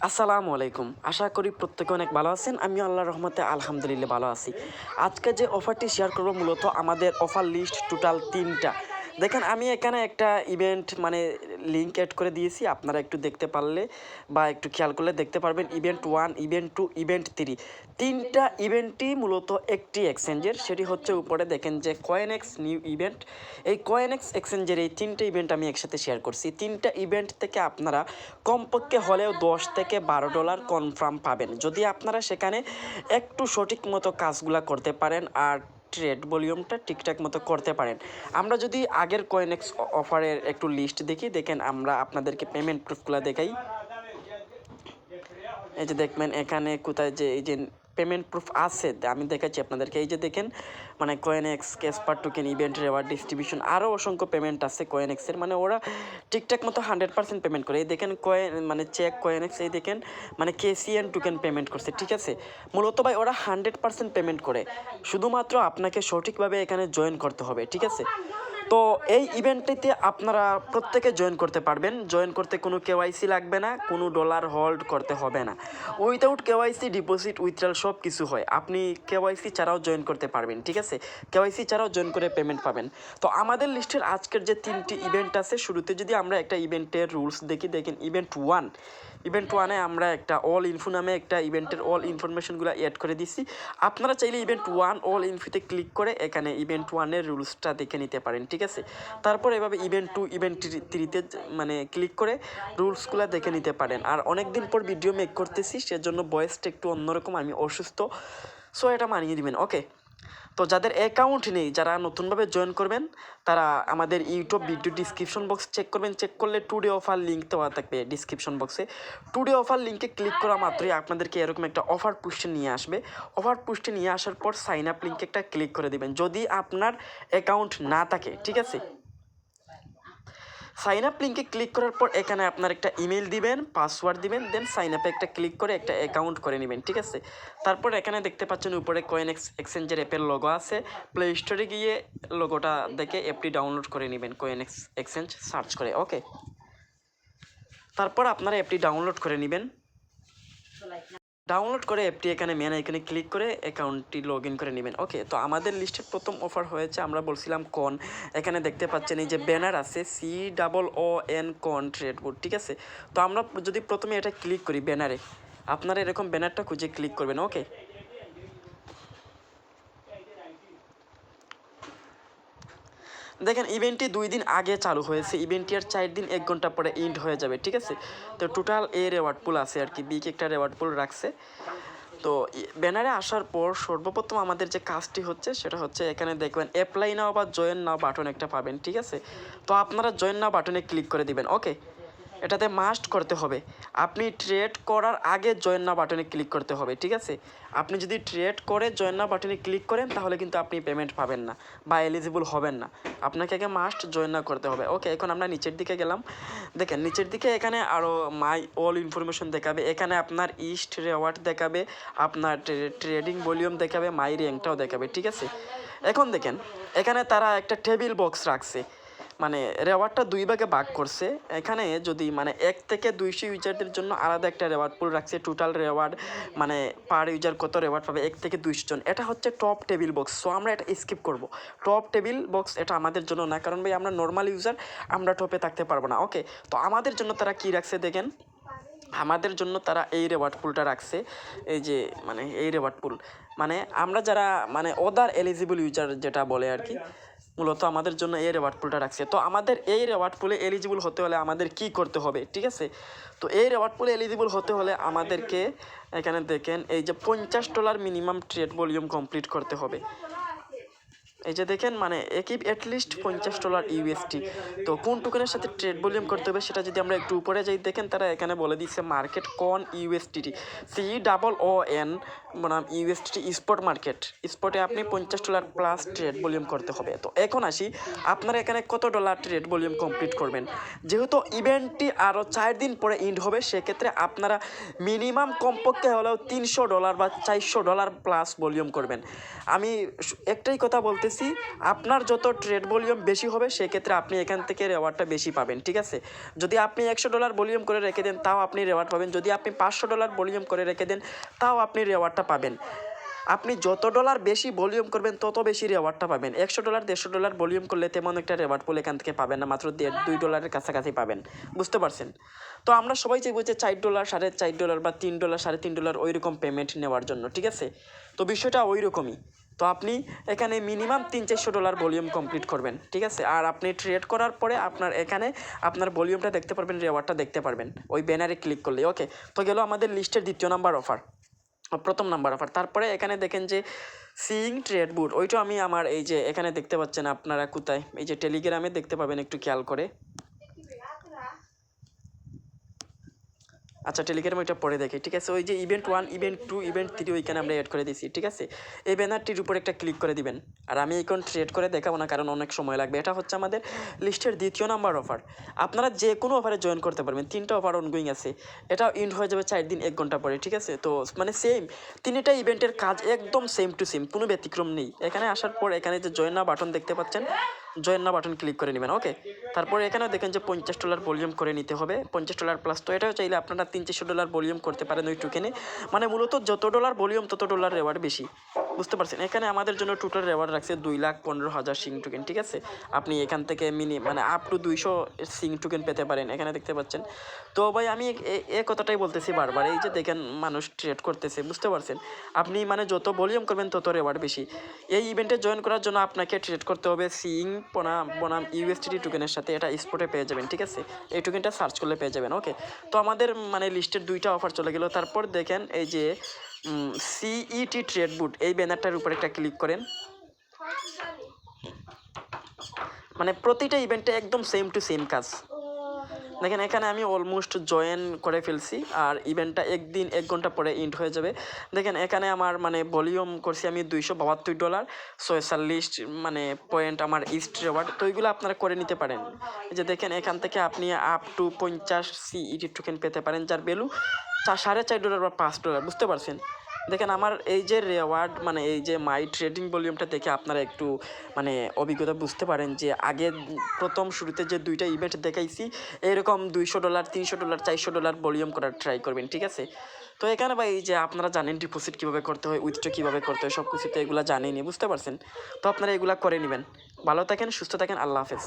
আসসালামু আলাইকুম। আশা করি প্রত্যেকে অনেক ভালো আছেন। আমিও আল্লাহর রহমতে আলহামদুলিল্লাহ ভালো আছি। আজকে যে অফারটি শেয়ার করব মূলত আমাদের অফার লিস্ট টোটাল ৩টা। দেখেন আমি এখানে একটা ইভেন্ট লিঙ্ক এড করে দিয়েছি। আপনারা একটু দেখতে পারলে বা একটু খেয়াল করলে দেখতে পারবেন ইভেন্ট 1, ইভেন্ট 2, ইভেন্ট 3। ৩টা ইভেন্টই মূলত একটি এক্সচেঞ্জের। সেটি হচ্ছে উপরে দেখেন যে কয়েনএক্স নিউ ইভেন্ট। এই কয়েনএক্স এক্সচেঞ্জের এই ৩টা ইভেন্ট আমি একসাথে শেয়ার করছি। ৩টা ইভেন্ট থেকে আপনারা কমপক্ষে হলেও $10 থেকে $12 কনফার্ম পাবেন যদি আপনারা সেখানে একটু সঠিক মতো কাজগুলো করতে পারেন আর ট্রেড ভলিউমটা ঠিকঠাক মতো করতে পারেন। আমরা যদি আগের কয়েনএক্স অফারের একটু লিস্ট দেখি, দেখেন আমরা আপনাদেরকে পেমেন্ট প্রুফগুলো দেখাই। এই যে দেখবেন এখানে কোথায় যে এই যে পেমেন্ট প্রুফ আছে আমি দেখাচ্ছি আপনাদেরকে। এই যে দেখেন CoinEx, Casper token, event, reward distribution, আরও অসংখ্য পেমেন্ট আছে কয়েনএক্সের। ওরা ঠিকঠাক মতো 100% পেমেন্ট করে। এই দেখেন চেক কয়েনএক্স, এই দেখেন কেসিএন টোকেন পেমেন্ট করছে, ঠিক আছে। মূলত ভাই ওরা 100% পেমেন্ট করে, শুধুমাত্র আপনাকে সঠিকভাবে এখানে জয়েন করতে হবে, ঠিক আছে। তো এই ইভেন্টটিতে আপনারা প্রত্যেকে জয়েন করতে পারবেন। জয়েন করতে কোনো কেওয়াইসি লাগবে না, কোনো ডলার হোল্ড করতে হবে না। উইথাউট কেওয়াইসি ডিপোজিট উইথড্রল সব কিছু হয়। আপনি কেওয়াইসি ছাড়াও জয়েন করতে পারবেন, ঠিক আছে। কেওয়াইসি ছাড়াও জয়েন করে পেমেন্ট পাবেন। তো আমাদের লিস্টের আজকের যে 3টি ইভেন্ট আছে, শুরুতে যদি আমরা একটা ইভেন্টের রুলস দেখি, দেখেন ইভেন্ট 1। ইভেন্ট 1-এ আমরা একটা অল ইনফো নামে একটা ইভেন্টের অল ইনফরমেশনগুলো অ্যাড করে দিছি। আপনারা চাইলে ইভেন্ট 1 অল ইনফোতে ক্লিক করে এখানে ইভেন্ট 1-এর রুলসটা দেখে নিতে পারেন, ঠিক আছে। তারপর এভাবে ইভেন্ট 2, ইভেন্ট 3-তে ক্লিক করে রুলসগুলো দেখে নিতে পারেন। আর অনেক দিন পর ভিডিও মেক করতেছি, সেজন্য ভয়েসটা একটু অন্যরকম, আমি অসুস্থ, সো এটা মানিয়ে দিবেন, ওকে। তো যাদের অ্যাকাউন্ট নেই, যারা নতুনভাবে জয়েন করবেন, তারা আমাদের YouTube video description box check করবেন। চেক করলে টুডে অফার লিঙ্ক দেওয়া থাকবে ডিসক্রিপশন বক্সে। টুডে অফার লিঙ্কে ক্লিক করা মাত্রই আপনাদেরকে এরকম একটা অফার পুস্টে নিয়ে আসবে। অফার পুস্টে নিয়ে আসার পর সাইন আপ লিঙ্কে একটা ক্লিক করে দেবেন যদি আপনার অ্যাকাউন্ট না থাকে, ঠিক আছে। সাইন আপ লিঙ্কে ক্লিক করার পর এখানে আপনার একটা ইমেল দিবেন, পাসওয়ার্ড দিবেন, দেন সাইন আপে একটা ক্লিক করে একটা অ্যাকাউন্ট করে নেবেন, ঠিক আছে। তারপর এখানে দেখতে পাচ্ছেন উপরে কয়েনএক্স এক্সচেঞ্জের অ্যাপের লোগো আছে। প্লে স্টোরে গিয়ে লোগোটা দেখে অ্যাপটি ডাউনলোড করে নেবেন কয়েনএক্স এক্সচেঞ্জ সার্চ করে, ওকে। তারপর আপনারা অ্যাপটি ডাউনলোড করে নেবেন। ডাউনলোড করে অ্যাপটি এখানে মেন আইকনে ক্লিক করে অ্যাকাউন্টটি লগ ইন করে নেবেন, ওকে। তো আমাদের লিস্টের প্রথম অফার হয়েছে, আমরা বলছিলাম কন। এখানে দেখতে পাচ্ছেন এই যে ব্যানার আছে COON কন ট্রেড বোর্ড, ঠিক আছে। তো আমরা যদি প্রথমে এটা ক্লিক করি ব্যানারে, আপনারা এরকম ব্যানারটা খুঁজে ক্লিক করবেন, ওকে। দেখেন ইভেন্টটি 2 দিন আগে চালু হয়েছে, ইভেন্টটি আর 4 দিন 1 ঘন্টা পরে এন্ড হয়ে যাবে, ঠিক আছে। তো টোটাল রেওয়ার্ড পুল আছে আর কি, বিগ একটা রেওয়ার্ড পুল রাখছে। তো ব্যানারে আসার পর সর্বপ্রথম আমাদের যে কাজটি হচ্ছে সেটা হচ্ছে এখানে দেখবেন অ্যাপ্লাই নাও বা জয়েন নাও বাটন একটা পাবেন, ঠিক আছে। তো আপনারা জয়েন নাও বাটনে ক্লিক করে দিবেন, ওকে। এটাতে মাস্ট করতে হবে, আপনি ট্রেড করার আগে জয়েন নাও বাটনে ক্লিক করতে হবে, ঠিক আছে। আপনি যদি ট্রেড করে জয়েন নাও বাটনে ক্লিক করেন তাহলে কিন্তু আপনি পেমেন্ট পাবেন না বা এলিজিবল হবেন না। আপনাকে আগে মাস্ট জয়েন নাও করতে হবে, ওকে। এখন আমরা নিচের দিকে গেলাম, দেখেন নিচের দিকে এখানে আরও মাই অল ইনফরমেশন দেখাবে, এখানে আপনার ইস্ট রেওয়ার্ড দেখাবে, আপনার ট্রেডিং ভলিউম দেখাবে, মাই র্যাঙ্কটাও দেখাবে, ঠিক আছে। এখন দেখেন এখানে তারা একটা টেবিল বক্স রাখছে, রেওয়ার্ডটা 2 ভাগে ভাগ করছে। এখানে যদি 1 থেকে 200 ইউজারদের জন্য আলাদা একটা রেওয়ার্ড পুল রাখছে। টোটাল রেওয়ার্ড পার ইউজার কত রেওয়ার্ড পাবে 1 থেকে 200 জন। এটা হচ্ছে টপ টেবিল বক্স, সো আমরা এটা স্কিপ করব। টপ টেবিল বক্স এটা আমাদের জন্য না, কারণ ভাই আমরা নর্মাল ইউজার, আমরা টপে থাকতে পারবো না, ওকে। তো আমাদের জন্য তারা কি রাখছে দেখেন, আমাদের জন্য তারা এই রেওয়ার্ড পুলটা রাখছে। এই যে এই রেওয়ার্ড পুল আমরা যারা ওদার এলিজিবল ইউজার যেটা বলে আর কি, মূলত আমাদের জন্য এই রেওয়ার্ড পুলটা রাখছে। তো আমাদের এই রেওয়ার্ড পুলে এলিজিবল হতে হলে আমাদের কি করতে হবে, ঠিক আছে। তো এই রেওয়ার্ড পুলে এলিজিবল হতে হলে আমাদেরকে এখানে দেখেন এই যে $50 মিনিমাম ট্রেড ভলিউম কমপ্লিট করতে হবে। এই যে দেখেন একই অ্যাটলিস্ট $50 ইউএসটি। তো কোন টোকেনের সাথে ট্রেড ভলিউম করতে হবে সেটা যদি আমরা একটু উপরে যাই, দেখেন তারা এখানে বলে দিচ্ছে মার্কেট কন ইউএসটিটি, COON ইউএসটি স্পট মার্কেট। স্পটে আপনি $50 প্লাস ট্রেড ভলিউম করতে হবে। তো এখন আসি, আপনারা এখানে কত ডলার ট্রেড ভলিউম কমপ্লিট করবেন। যেহেতু ইভেন্টটি আরও 4 দিন পরে এন্ড হবে, সেক্ষেত্রে আপনারা মিনিমাম কমপক্ষে হলেও $300 বা $400 প্লাস ভলিউম করবেন। আমি একটাই কথা বলতেছি, দিছি আপনার যত ট্রেড ভলিউম বেশি হবে সেক্ষেত্রে আপনি এখান থেকে রেওয়ার্ডটা বেশি পাবেন, ঠিক আছে। যদি আপনি $100 ভলিউম করে রেখে দেন তাও আপনি রেওয়ার্ড পাবেন, যদি আপনি $500 ভলিউম করে রেখে দেন তাও আপনি রেওয়ার্ডটা পাবেন। আপনি যত ডলার বেশি ভলিউম করবেন তত বেশি রেওয়ার্ডটা পাবেন। $100 $150 ভলিউম করলে তেমন একটা রেওয়ার্ড পুল এখান থেকে পাবেন না, মাত্র $2 কাছাকাছি পাবেন, বুঝতে পারছেন। তো আমরা সবাই চাইবো যে $4 $4.5 বা $3 $3.5 ওই রকম পেমেন্ট নেওয়ার জন্য, ঠিক আছে। তো বিষয়টা ওই রকমই। তো আপনি এখানে মিনিমাম $300-400 ভলিউম কমপ্লিট করবেন, ঠিক আছে। আর আপনি ট্রেড করার পরে আপনার এখানে আপনার ভলিউমটা দেখতে পারবেন, রেওয়ার্ডটা দেখতে পারবেন ওই ব্যানারে ক্লিক করলে। ওকে, তো গেল আমাদের লিস্টের দ্বিতীয় নাম্বার অফার, প্রথম নাম্বার অফার। তারপরে এখানে দেখেন যে সিইং ট্রেড বুট, ওইটা আমি আমার এই যে এখানে দেখতে পাচ্ছেন আপনারা কোথায়, এই যে টেলিগ্রামে দেখতে পাবেন, একটু খেয়াল করে। আচ্ছা, টেলিগ্রামে ওইটা পরে দেখি, ঠিক আছে। ওই যে ইভেন্ট 1 ইভেন্ট 2 ইভেন্ট 3 ওইখানে আমরা অ্যাড করে দিয়েছি, ঠিক আছে। এই ব্যানারটির উপর একটা ক্লিক করে দিবেন। আর আমি এখন ট্রেড করে দেখাবো না, কারণ অনেক সময় লাগবে। এটা হচ্ছে আমাদের লিস্টের দ্বিতীয় নাম্বার অফার। আপনারা যে কোনো অফারে জয়েন করতে পারবেন, 3টা অফার অনগোয়িং আছে। এটা ইন্ড হয়ে যাবে 4 দিন 1 ঘন্টা পরে, ঠিক আছে। তো মানে সেম 3টা ইভেন্টের কাজ একদম সেম টু সেম, কোনো ব্যতিক্রম নেই। এখানে আসার পর এখানে যে জয়েন নাও বাটন দেখতে পাচ্ছেন, জয়েন নাও বাটন ক্লিক করে নেবেন। ওকে, তারপরে এখানেও দেখেন যে $50 ভলিউম করে নিতে হবে, $50 প্লাস। তো এটাও চাইলে আপনারা $300-400 ভলিউম করতে পারেন ওই টোকেনে। মানে মূলত যত ডলার ভলিউম তত ডলার রেওয়ার্ড বেশি, বুঝতে পারছেন। এখানে আমাদের জন্য টোটাল রেওয়ার্ড রাখছে 2,15,000 সিং টোকেন, ঠিক আছে। আপনি এখান থেকে মানে আপ টু 200 সিং টোকেন পেতে পারেন, এখানে দেখতে পাচ্ছেন। তো ভাই আমি এ কথাটাই বলতেছি বারবার, এই যে দেখেন মানুষ ট্রেড করতেছে, বুঝতে পারছেন। আপনি মানে যত ভলিউম করবেন তত রেওয়ার্ড বেশি। এই ইভেন্টে জয়েন করার জন্য আপনাকে ট্রেড করতে হবে সিইং বনাম ইউএসডিটি টোকেনের সাথে, এটা স্পটে পেয়ে যাবেন, ঠিক আছে। এই টোকেনটা সার্চ করলে পেয়ে যাবেন। ওকে, তো আমাদের মানে লিস্টের 2টা অফার চলে গেল। তারপর দেখেন এই যে সিইটি ট্রেড বুট, এই ব্যানারটার উপর একটা ক্লিক করেন। মানে প্রতিটা ইভেন্টে একদম সেম টু সেম কাজ। দেখেন এখানে আমি অলমোস্ট জয়েন করে ফেলছি, আর ইভেন্টটা 1 দিন 1 ঘন্টা পরে ইন্ড হয়ে যাবে। দেখেন এখানে আমার মানে ভলিউম করছি আমি $272, 46 মানে পয়েন্ট আমার ইস্ট রেওয়ার্ড। তো এইগুলো আপনারা করে নিতে পারেন। এই যে দেখেন এখান থেকে আপনি আপ টু 50 সিইটি টোকেন পেতে পারেন, যার ভ্যালু $4.5 বা $5, বুঝতে পারছেন। দেখেন আমার এই যে রেওয়ার্ড মানে এই যে মাই ট্রেডিং ভলিউমটা দেখে আপনারা একটু মানে অভিজ্ঞতা বুঝতে পারেন যে আগে প্রথম শুরুতে যে 2টা ইভেন্ট দেখাইছি এরকম $200 $300 $400 ভলিউম করার ট্রাই করবেন, ঠিক আছে। তো এখানে ভাই এই যে আপনারা জানেন ডিপোজিট কীভাবে করতে হয়, উইথড্র কীভাবে করতে হয়, সব কিছু তো এগুলো জানেনই, বুঝতে পারছেন। তো আপনারা এগুলো করে নেবেন। ভালো থাকেন, সুস্থ থাকেন, আল্লাহ হাফেজ।